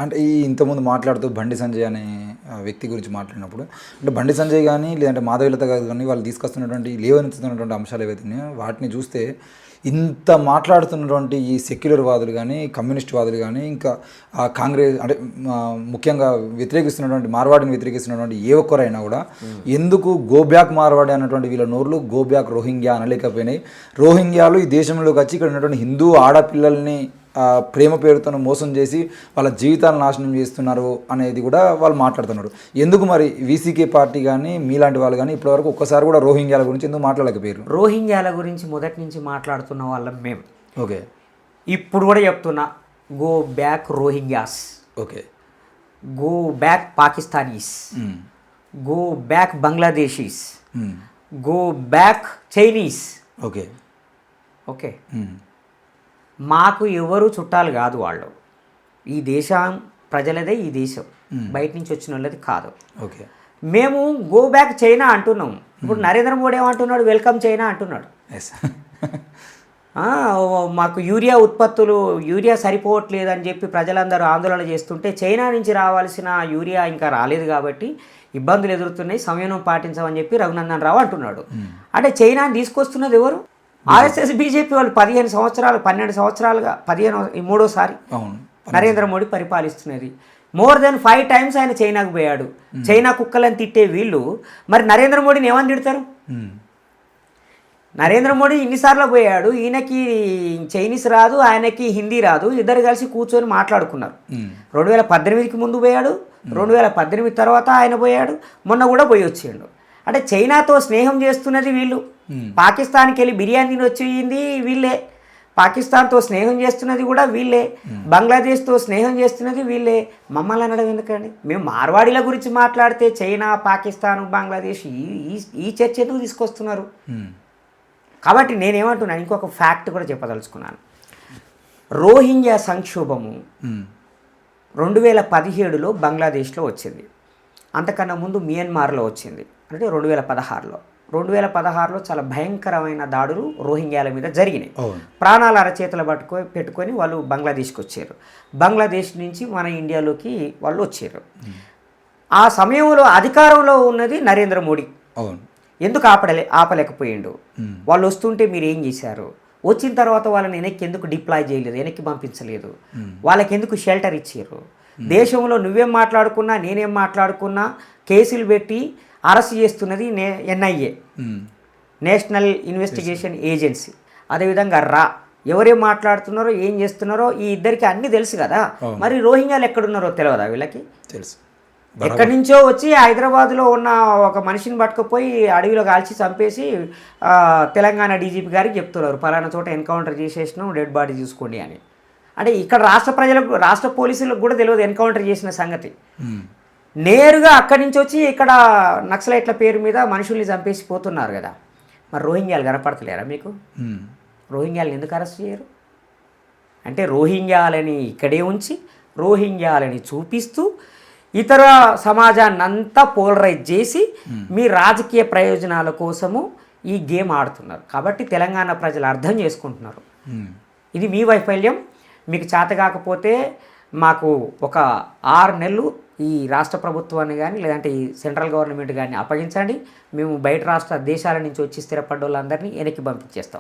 అంటే ఈ ఇంతకుముందు మాట్లాడుతూ బండి సంజయ్ అనే వ్యక్తి గురించి మాట్లాడినప్పుడు అంటే బండి సంజయ్ కానీ లేదంటే మాధవీలత గారు కానీ వాళ్ళు తీసుకొస్తున్నటువంటి లేవనెత్తుతున్నటువంటి అంశాలు ఏవైతే ఉన్నాయో వాటిని చూస్తే ఇంత మాట్లాడుతున్నటువంటి ఈ సెక్యులర్ వాదులు కానీ కమ్యూనిస్ట్ వాదులు కానీ ఇంకా కాంగ్రెస్ అంటే ముఖ్యంగా వ్యతిరేకిస్తున్నటువంటి మార్వాడిని వ్యతిరేకిస్తున్నటువంటి ఏ ఒక్కరైనా కూడా ఎందుకు గో బ్యాక్ మార్వాడి అన్నటువంటి వీళ్ళ నోర్లు గో బ్యాక్ రోహింగ్యా అనలేకపోయినాయి. రోహింగ్యాలు ఈ దేశంలోకి వచ్చి ఇక్కడ ఉన్నటువంటి హిందూ ఆడపిల్లల్ని ప్రేమ పేరుతో మోసం చేసి వాళ్ళ జీవితాలను నాశనం చేస్తున్నారు అనేది కూడా వాళ్ళు మాట్లాడుతున్నారు. ఎందుకు మరి వీసీకే పార్టీ కానీ మీలాంటి వాళ్ళు కానీ ఇప్పటివరకు ఒక్కసారి కూడా రోహింగ్యాల గురించి ఎందుకు మాట్లాడలేకపోయారు? రోహింగ్యాల గురించి మొదటి నుంచి మాట్లాడుతున్న వాళ్ళం మేము. ఓకే, ఇప్పుడు కూడా చెప్తున్నా, go back Rohingyas, okay, go back Pakistanis, go back Bangladeshis, go back Chinese. Okay, okay, మాకు ఎవరు చుట్టాలు కాదు. వాళ్ళు ఈ దేశం ప్రజలదే, ఈ దేశం బయట నుంచి వచ్చిన వాళ్ళది కాదు. ఓకే, మేము గో బ్యాక్ చైనా అంటున్నాం. ఇప్పుడు నరేంద్ర మోడీ ఏమంటున్నాడు? వెల్కమ్ చైనా అంటున్నాడు. మాకు యూరియా సరిపోవట్లేదని చెప్పి ప్రజలందరూ ఆందోళన చేస్తుంటే చైనా నుంచి రావాల్సిన యూరియా ఇంకా రాలేదు కాబట్టి ఇబ్బందులు ఎదురుతున్నాయి, సంయమనం పాటించమని చెప్పి రఘునందన్ రావు అంటున్నాడు. అంటే చైనాని తీసుకొస్తున్నది ఎవరు? ఆర్ఎస్ఎస్ బీజేపీ వాళ్ళు 12 సంవత్సరాలుగా 13వ నరేంద్ర మోడీ పరిపాలిస్తున్నది. మోర్ దెన్ 5 times ఆయన చైనాకు పోయాడు. చైనా కుక్కలను తిట్టే వీళ్ళు మరి నరేంద్ర మోడీని ఏమని తిడతారు? నరేంద్ర మోడీ ఇన్నిసార్లు పోయాడు, ఈయనకి చైనీస్ రాదు, ఆయనకి హిందీ రాదు. ఇద్దరు కలిసి కూర్చొని మాట్లాడుకున్నారు. 2018కి ముందు పోయాడు, 2018 తర్వాత ఆయన పోయాడు, మొన్న కూడా పోయి వచ్చాడు. అంటే చైనాతో స్నేహం చేస్తున్నది వీళ్ళు. పాకిస్తాన్కి వెళ్ళి బిర్యానీ వచ్చింది వీళ్ళే, పాకిస్తాన్తో స్నేహం చేస్తున్నది కూడా వీళ్ళే, బంగ్లాదేశ్తో స్నేహం చేస్తున్నది వీళ్ళే. మమ్మల్ని అనడం ఎందుకండి? మేము మార్వాడీల గురించి మాట్లాడితే చైనా, పాకిస్తాన్, బంగ్లాదేశ్ ఈ చర్చ ఎందుకు తీసుకొస్తున్నారు? కాబట్టి నేనేమంటున్నాను, ఇంకొక ఫ్యాక్ట్ కూడా చెప్పదలుచుకున్నాను. రోహింగ్యా సంక్షోభము 2017లో బంగ్లాదేశ్లో వచ్చింది, అంతకన్నా ముందు మియన్మార్లో వచ్చింది, అంటే 2016లో చాలా భయంకరమైన దాడులు రోహింగ్యాల మీద జరిగినాయి. ప్రాణాల అరచేతులు పెట్టుకొని వాళ్ళు బంగ్లాదేశ్కి వచ్చారు. బంగ్లాదేశ్ నుంచి మన ఇండియాలోకి వాళ్ళు వచ్చారు. ఆ సమయంలో అధికారంలో ఉన్నది నరేంద్ర మోడీ. ఎందుకు ఆపలేకపోయిండు? వాళ్ళు వస్తుంటే మీరు ఏం చేశారు? వచ్చిన తర్వాత వాళ్ళని వెనక్కి ఎందుకు డిప్లాయ్ చేయలేదు, వెనక్కి పంపించలేదు? వాళ్ళకి ఎందుకు షెల్టర్ ఇచ్చారు? దేశంలో నువ్వేం మాట్లాడుకున్నా నేనేం మాట్లాడుకున్నా కేసులు పెట్టి అరెస్ట్ చేస్తున్నది ఎన్ఐఏ, నేషనల్ ఇన్వెస్టిగేషన్ ఏజెన్సీ. అదేవిధంగా ఎవరేం మాట్లాడుతున్నారో ఏం చేస్తున్నారో ఈ ఇద్దరికి అన్నీ తెలుసు కదా. మరి రోహింగ్యాలు ఎక్కడున్నారో తెలియదా వీళ్ళకి? తెలుసు. ఎక్కడి నుంచో వచ్చి హైదరాబాద్లో ఉన్న ఒక మనిషిని పట్టుకుపోయి అడవిలో కాల్చి చంపేసి తెలంగాణ డీజీపీ గారికి చెప్తున్నారు, పలానా చోట ఎన్కౌంటర్ చేసేసినాం, డెడ్ బాడీ చూసుకోండి అని. అంటే ఇక్కడ రాష్ట్ర పోలీసులకు కూడా తెలియదు ఎన్కౌంటర్ చేసిన సంగతి. నేరుగా అక్కడి నుంచి వచ్చి ఇక్కడ నక్సలైట్ల పేరు మీద మనుషుల్ని చంపేసి పోతున్నారు కదా. మరి రోహింగ్యాలు కనపడతలేరా మీకు? రోహింగ్యాలను ఎందుకు అరెస్ట్ చేయరు? అంటే రోహింగ్యాలని ఇక్కడే ఉంచి రోహింగ్యాలని చూపిస్తూ ఇతర సమాజాన్ని అంతా పోలరైజ్ చేసి మీ రాజకీయ ప్రయోజనాల కోసము ఈ గేమ్ ఆడుతున్నారు. కాబట్టి తెలంగాణ ప్రజలు అర్థం చేసుకుంటున్నారు, ఇది మీ వైఫల్యం. మీకు చేత కాకపోతే మాకు ఒక 6 నెలలు ఈ రాష్ట్ర ప్రభుత్వాన్ని కానీ లేదంటే ఈ సెంట్రల్ గవర్నమెంట్ కానీ అప్పగించండి, మేము బయట దేశాల నుంచి వచ్చి స్థిరపడ్డ వాళ్ళందరినీ వెనక్కి పంపించేస్తాం.